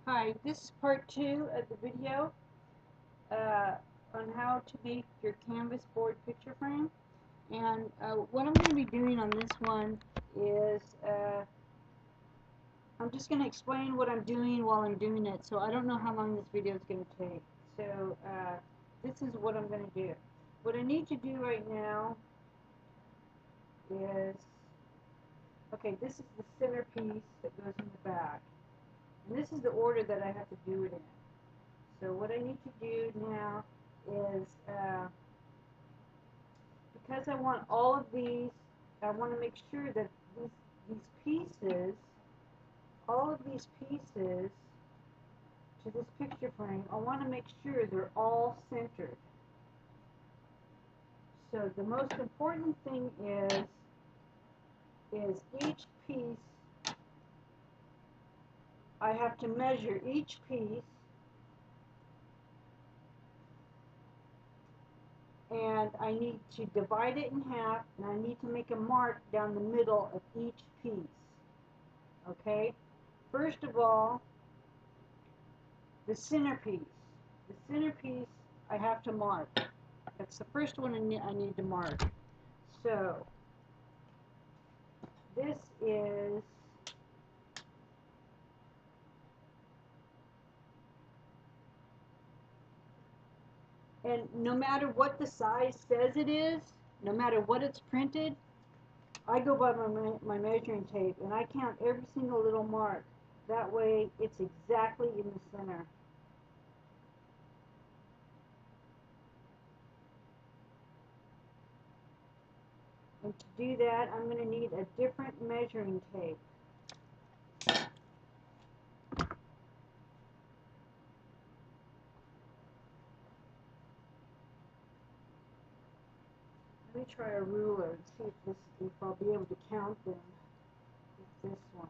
Hi, this is part 2 of the video uh, on how to make your canvas board picture frame. And what I'm going to be doing on this one is I'm just going to explain what I'm doing while I'm doing it. So I don't know how long this video is going to take. So this is what I'm going to do. What I need to do right now is, okay, this is the centerpiece that goes in the back. And this is the order that I have to do it in. So what I need to do now is, because I want all of these, I want to make sure that these pieces, all of these pieces to this picture frame, I want to make sure they're all centered. So the most important thing is each piece, I have to measure each piece, and I need to divide it in half, and I need to make a mark down the middle of each piece. Okay? First of all, the centerpiece. The centerpiece I have to mark. That's the first one I need to mark. So, this is and no matter what the size says it is, no matter what it's printed, I go by my measuring tape and I count every single little mark. That way it's exactly in the center. And to do that, I'm going to need a different measuring tape. Let me try a ruler and see if I'll be able to count them with this one.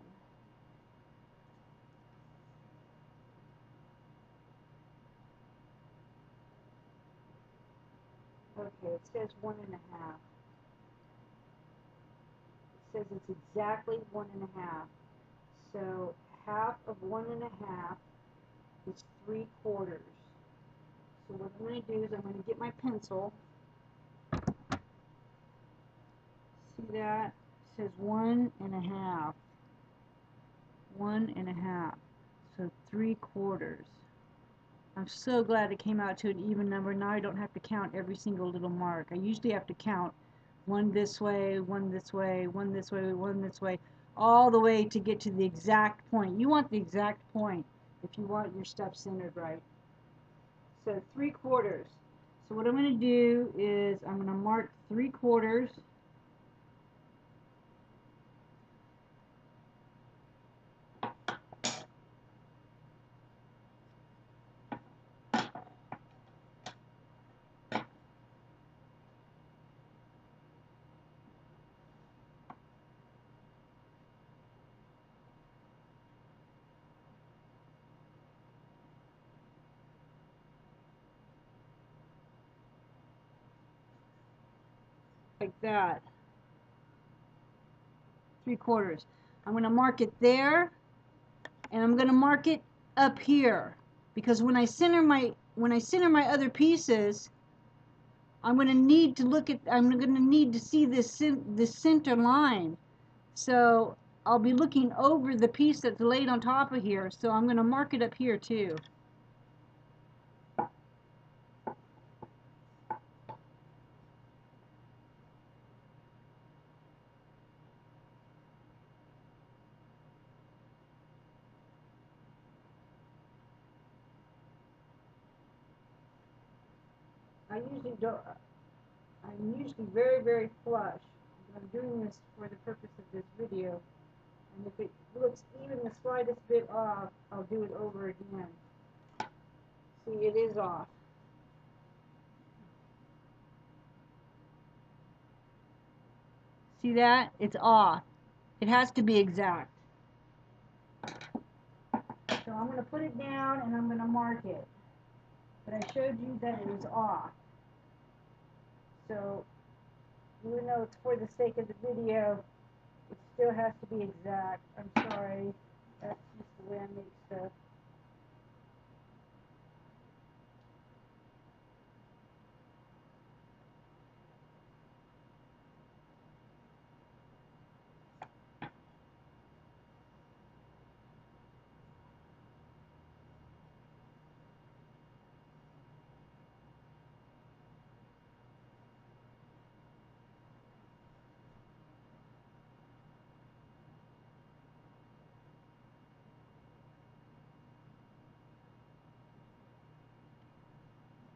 Okay, it says 1 1/2. It says it's exactly 1 1/2. So half of 1 1/2 is 3/4. So what I'm going to do is I'm going to get my pencil. See that? It says 1 1/2. 1 1/2. So 3/4. I'm so glad it came out to an even number. Now I don't have to count every single little mark. I usually have to count one this way, one this way, one this way, one this way, all the way to get to the exact point. You want the exact point if you want your stuff centered right. So 3/4. So what I'm going to do is I'm going to mark 3/4. Like that. 3/4. I'm going to mark it there, and I'm going to mark it up here, because when I center my other pieces, I'm going to need to see this center line. So I'll be looking over the piece that's laid on top of here. So I'm going to mark it up here too. I'm usually very, very flush. I'm doing this for the purpose of this video. And if it looks even the slightest bit off, I'll do it over again. See, it is off. See that? It's off. It has to be exact. So I'm going to put it down and I'm going to mark it. But I showed you that it was off. So even though it's for the sake of the video, it still has to be exact. I'm sorry. That's just the way I make stuff.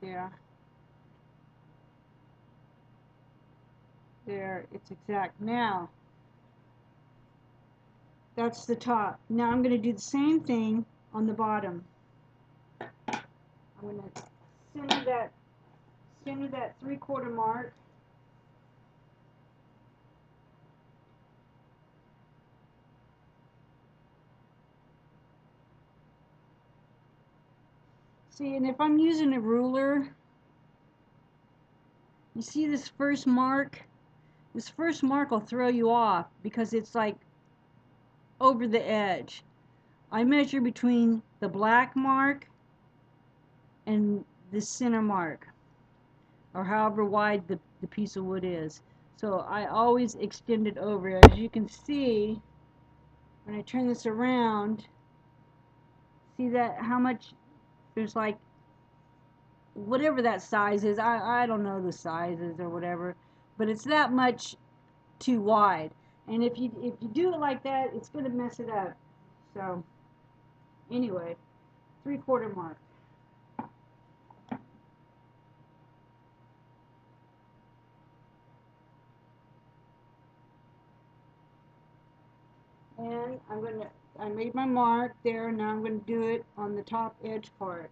there. There, it's exact. Now, that's the top. Now I'm going to do the same thing on the bottom. I'm going to center that 3/4 mark. See, and if I'm using a ruler, you see this first mark? This first mark will throw you off because it's like over the edge. I measure between the black mark and the center mark, or however wide the piece of wood is. So I always extend it over. As you can see, when I turn this around, see that how much there's like whatever that size is. I don't know the sizes or whatever, but it's that much too wide. And if you do it like that, it's going to mess it up. So anyway, 3/4 mark. And I made my mark there. Now I'm going to do it on the top edge part.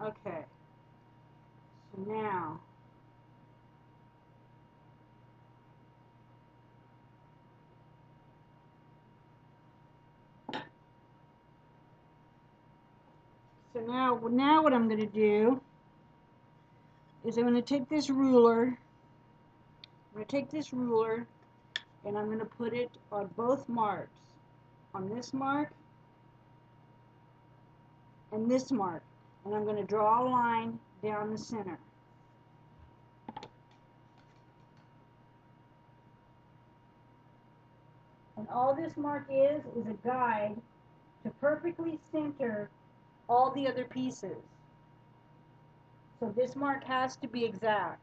Okay, so now now what I'm going to do is I'm going to take this ruler. And I'm going to put it on both marks, on this mark and this mark, and I'm going to draw a line down the center. And all this mark is a guide to perfectly center all the other pieces. So this mark has to be exact.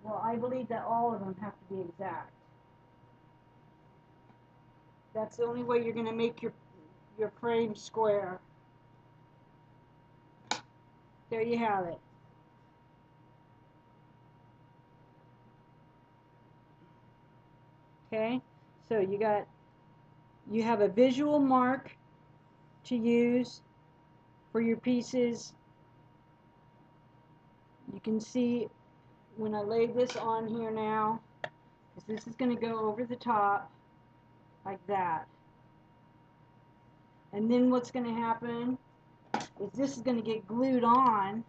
Well, I believe that all of them have to be exact. That's the only way you're going to make your frame square. There you have it. Okay, so you have a visual mark to use for your pieces. You can see when I lay this on here now, because this is going to go over the top like that. And then what's going to happen is this is going to get glued on.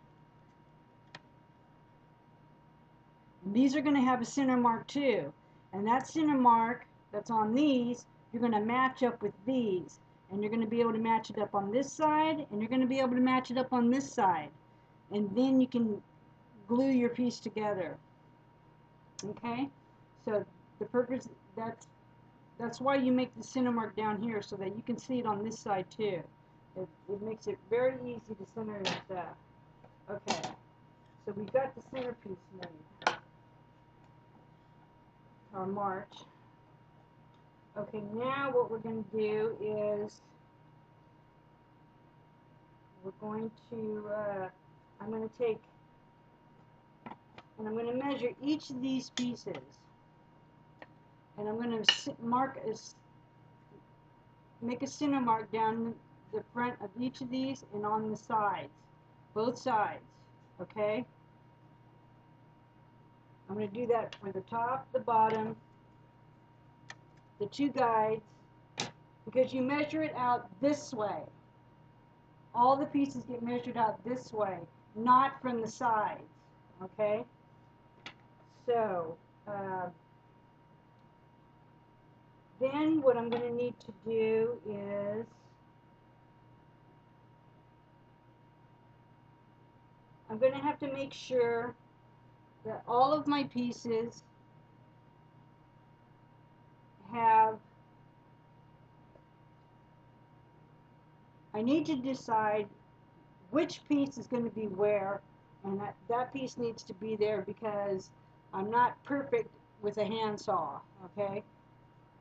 And these are going to have a center mark too. And that center mark that's on these, you're going to match up with these. And you're going to be able to match it up on this side, and you're going to be able to match it up on this side. And then you can glue your piece together. Okay? So the purpose, that's why you make the center mark down here, so that you can see it on this side too. It makes it very easy to center your stuff. Okay, so we've got the centerpiece made, our march. Okay, now what we're going to do is we're going to, I'm going to take, and I'm going to measure each of these pieces. And I'm going to make a center mark down the front of each of these and on the sides, both sides, okay? I'm going to do that for the top, the bottom, the two guides, because you measure it out this way. All the pieces get measured out this way, not from the sides, okay? So, then what I'm going to need to do is I'm going to have to make sure that all of my pieces have, I need to decide which piece is going to be where, and that piece needs to be there because I'm not perfect with a handsaw, okay?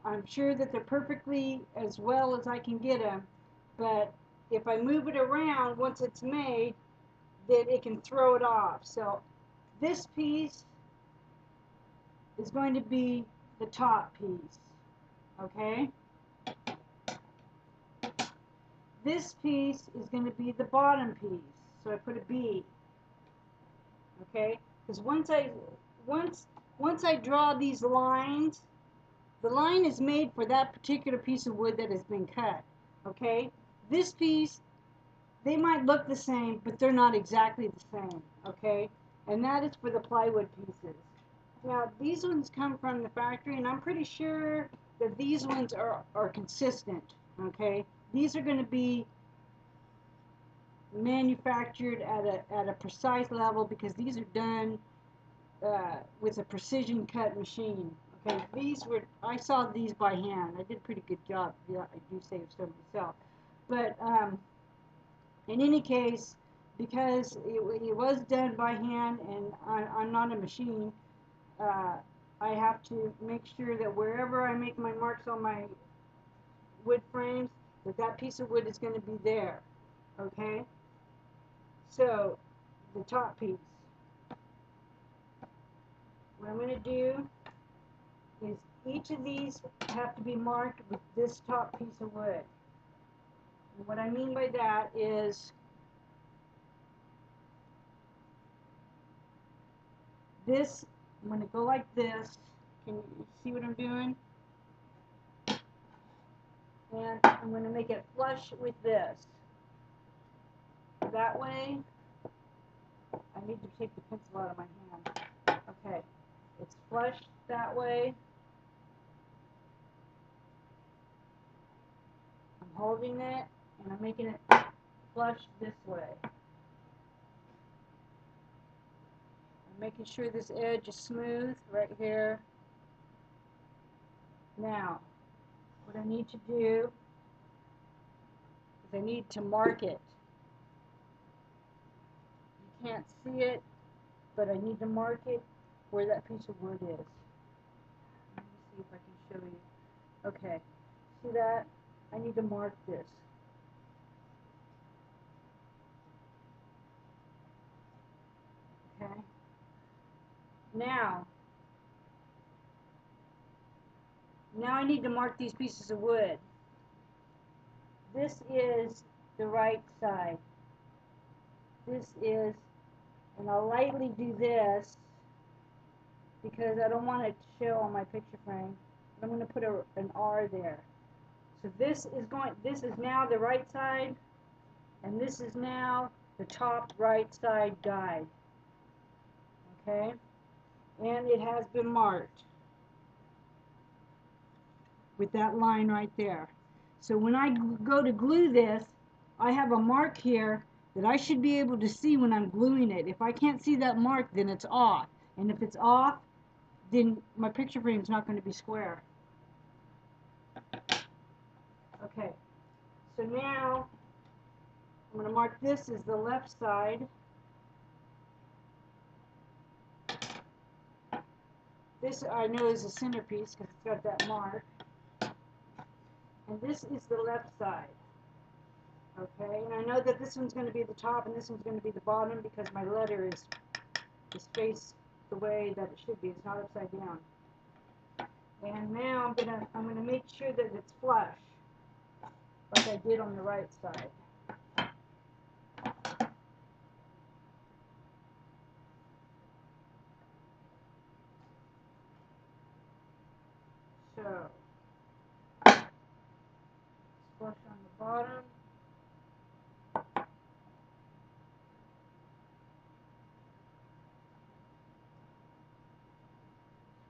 I'm sure that they're perfectly as well as I can get them, but if I move it around once it's made, then it can throw it off. So this piece is going to be the top piece, okay? This piece is going to be the bottom piece, so I put a B, okay? Because once I draw these lines, the line is made for that particular piece of wood that has been cut, okay? This piece, they might look the same, but they're not exactly the same, okay? And that is for the plywood pieces. Now, these ones come from the factory, and I'm pretty sure that these ones are consistent, okay? These are going to be manufactured at a precise level because these are done with a precision cut machine. Okay, I saw these by hand. I did a pretty good job. Yeah, I do save some myself. But in any case, because it was done by hand and I'm not a machine, I have to make sure that wherever I make my marks on my wood frames, that piece of wood is going to be there. Okay? So, the top piece. What I'm going to do is each of these have to be marked with this top piece of wood. And what I mean by that is this, I'm going to go like this. Can you see what I'm doing? And I'm going to make it flush with this. That way, I need to take the pencil out of my hand. Okay, it's flush that way. I'm holding it, and I'm making it flush this way. I'm making sure this edge is smooth right here. Now, what I need to do is I need to mark it. You can't see it, but I need to mark it where that piece of wood is. Let me see if I can show you. Okay, see that? I need to mark this. Okay. Now I need to mark these pieces of wood. This is the right side. This is, and I'll lightly do this because I don't want it to show on my picture frame. I'm going to put an R there. So this is now the right side, and this is now the top right side guide. Okay? And it has been marked with that line right there. So when I go to glue this, I have a mark here that I should be able to see when I'm gluing it. If I can't see that mark, then it's off. And if it's off, then my picture frame is not going to be square. Okay, so now I'm going to mark this as the left side. This I know is a centerpiece because it's got that mark. And this is the left side. Okay, and I know that this one's going to be the top and this one's going to be the bottom because my letter is faced the way that it should be. It's not upside down. And now I'm gonna make sure that it's flush, like I did on the right side. So bottom.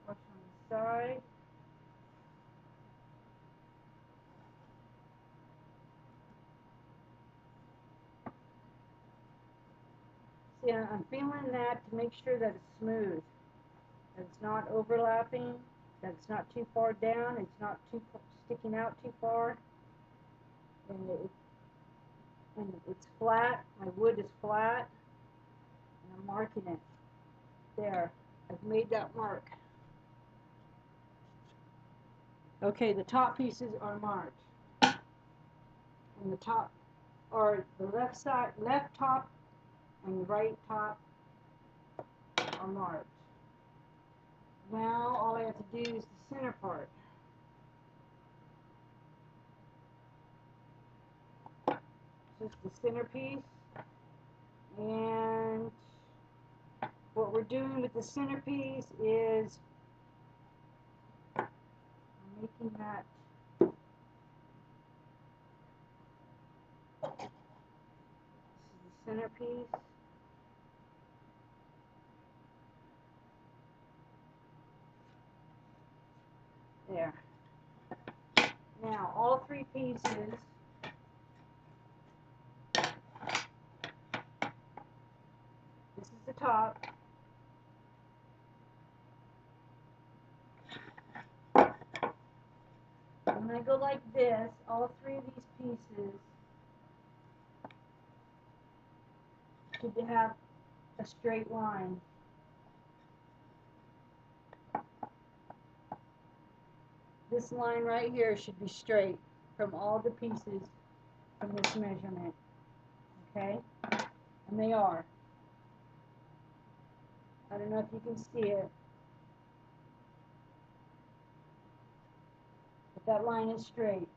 Swatch on the side. See, I'm feeling that to make sure that it's smooth, that it's not overlapping, that it's not too far down, it's not too sticking out too far, and it's flat. My wood is flat, and I'm marking it. There, I've made that mark. Okay, the top pieces are marked, and the top, or the left side, left top, and the right top are marked. Now all I have to do is the center part. Just the centerpiece, and what we're doing with the centerpiece is I'm making that this is the centerpiece. There. Now all three pieces this is the top. When I go like this, all three of these pieces should have a straight line. This line right here should be straight from all the pieces from this measurement. Okay? And they are. I don't know if you can see it. But that line is straight.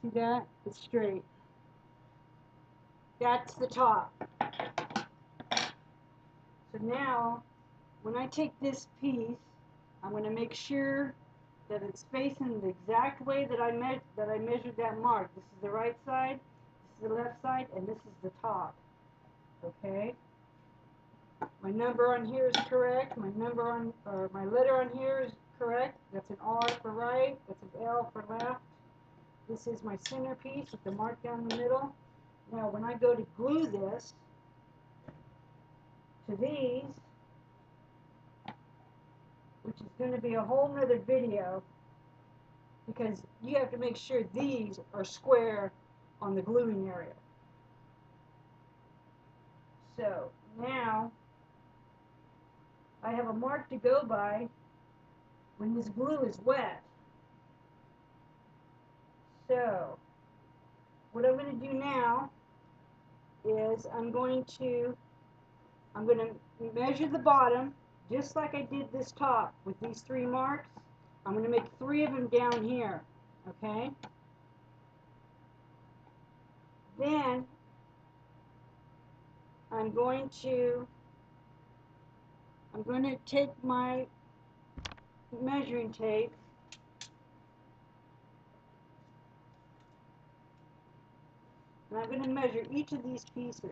See that? It's straight. That's the top. So now, when I take this piece, I'm going to make sure that it's facing the exact way that I measured that mark. This is the right side, this is the left side, and this is the top. Okay? My number on here is correct. My letter on here is correct. That's an R for right. That's an L for left. This is my centerpiece with the mark down the middle. Now, when I go to glue this to these, which is going to be a whole nother video, because you have to make sure these are square on the gluing area. So now I have a mark to go by when this glue is wet. So what I'm going to do now is I'm going to measure the bottom just like I did this top with these three marks. I'm going to make 3 of them down here, okay? Then I'm going to take my measuring tape and I'm going to measure each of these pieces.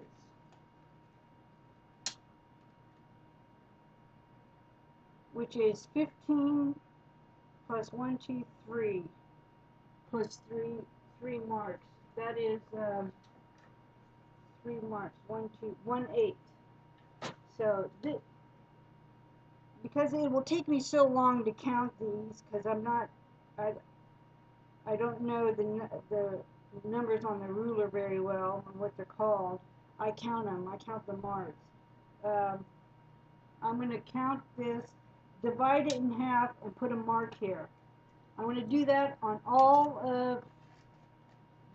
Which is 15 plus 1, 2, 3 plus 3 marks. That is 3 marks. 1, 2, 1/8. So because it will take me so long to count these, because I don't know the numbers on the ruler very well and what they're called. I count them. I count the marks. I'm going to count this, divide it in half, and put a mark here. I'm going to do that on all of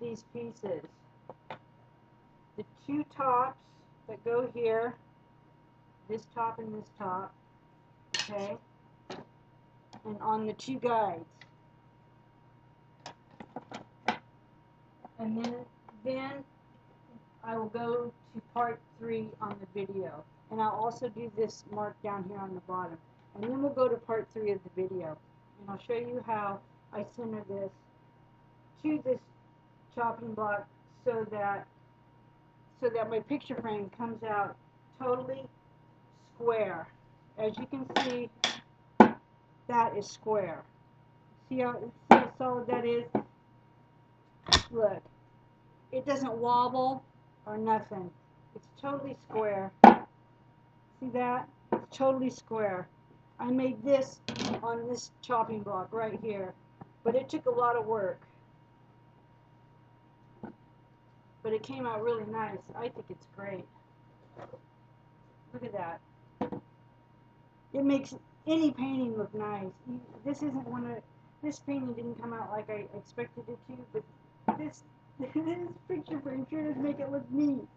these pieces. The 2 tops that go here, this top and this top, okay, and on the 2 guides. And then I will go to part 3 on the video. And I'll also do this mark down here on the bottom. And then we'll go to part 3 of the video. And I'll show you how I center this to this chopping block so that my picture frame comes out totally square. As you can see, that is square. See how solid that is? Look, it doesn't wobble or nothing. It's totally square. See that? It's totally square. I made this on this chopping block right here, but it took a lot of work. But it came out really nice. I think it's great. Look at that. It makes any painting look nice. This isn't one of this painting didn't come out like I expected it to, but this picture frame sure does make it look neat.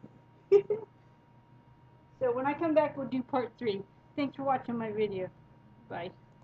So when I come back, we'll do part 3. Thanks for watching my video. Bye.